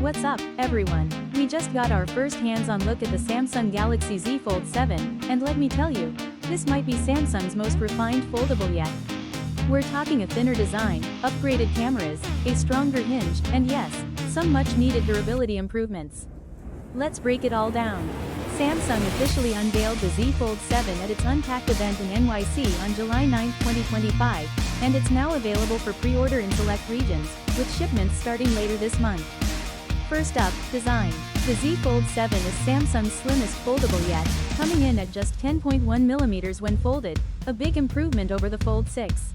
What's up, everyone? We just got our first hands-on look at the Samsung Galaxy Z Fold 7, and let me tell you, this might be Samsung's most refined foldable yet. We're talking a thinner design, upgraded cameras, a stronger hinge, and yes, some much-needed durability improvements. Let's break it all down. Samsung officially unveiled the Z Fold 7 at its Unpacked event in NYC on July 9, 2025, and it's now available for pre-order in select regions, with shipments starting later this month. First up, design. The Z Fold 7 is Samsung's slimmest foldable yet, coming in at just 10.1mm when folded, a big improvement over the Fold 6.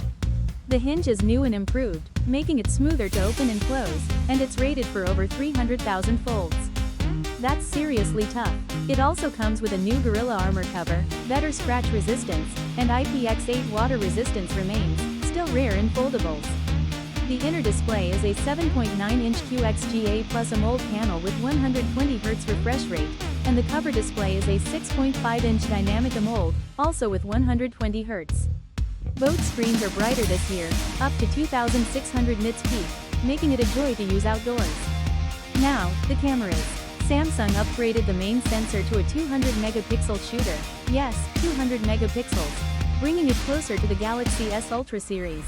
The hinge is new and improved, making it smoother to open and close, and it's rated for over 300,000 folds. That's seriously tough. It also comes with a new Gorilla Armor cover, better scratch resistance, and IPX8 water resistance remains, still rare in foldables. The inner display is a 7.9-inch QXGA Plus AMOLED panel with 120Hz refresh rate, and the cover display is a 6.5-inch dynamic AMOLED, also with 120Hz. Both screens are brighter this year, up to 2600 nits peak, making it a joy to use outdoors. Now, the cameras. Samsung upgraded the main sensor to a 200-megapixel shooter, yes, 200 megapixels, bringing it closer to the Galaxy S Ultra series.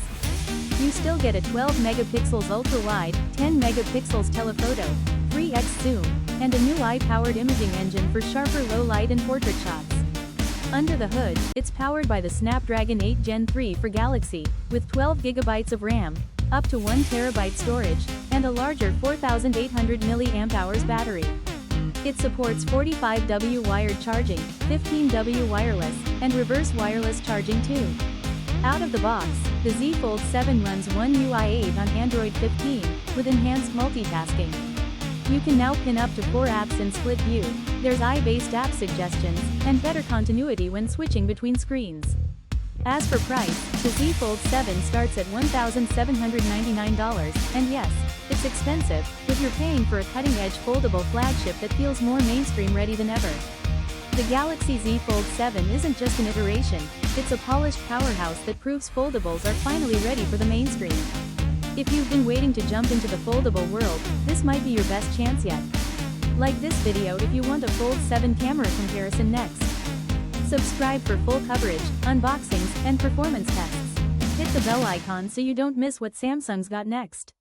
You still get a 12 megapixels ultra-wide, 10 megapixels telephoto, 3x zoom, and a new AI-powered imaging engine for sharper low-light and portrait shots. Under the hood, it's powered by the Snapdragon 8 Gen 3 for Galaxy, with 12 GB of RAM, up to 1 TB storage, and a larger 4800 mAh battery. It supports 45W wired charging, 15W wireless, and reverse wireless charging too. Out of the box, the Z Fold 7 runs One UI 8 on Android 15, with enhanced multitasking. You can now pin up to 4 apps in split view, there's AI-based app suggestions, and better continuity when switching between screens. As for price, the Z Fold 7 starts at $1,799, and yes, it's expensive, but you're paying for a cutting-edge foldable flagship that feels more mainstream-ready than ever. The Galaxy Z Fold 7 isn't just an iteration, it's a polished powerhouse that proves foldables are finally ready for the mainstream. If you've been waiting to jump into the foldable world, this might be your best chance yet. Like this video if you want a Fold 7 camera comparison next. Subscribe for full coverage, unboxings, and performance tests. Hit the bell icon so you don't miss what Samsung's got next.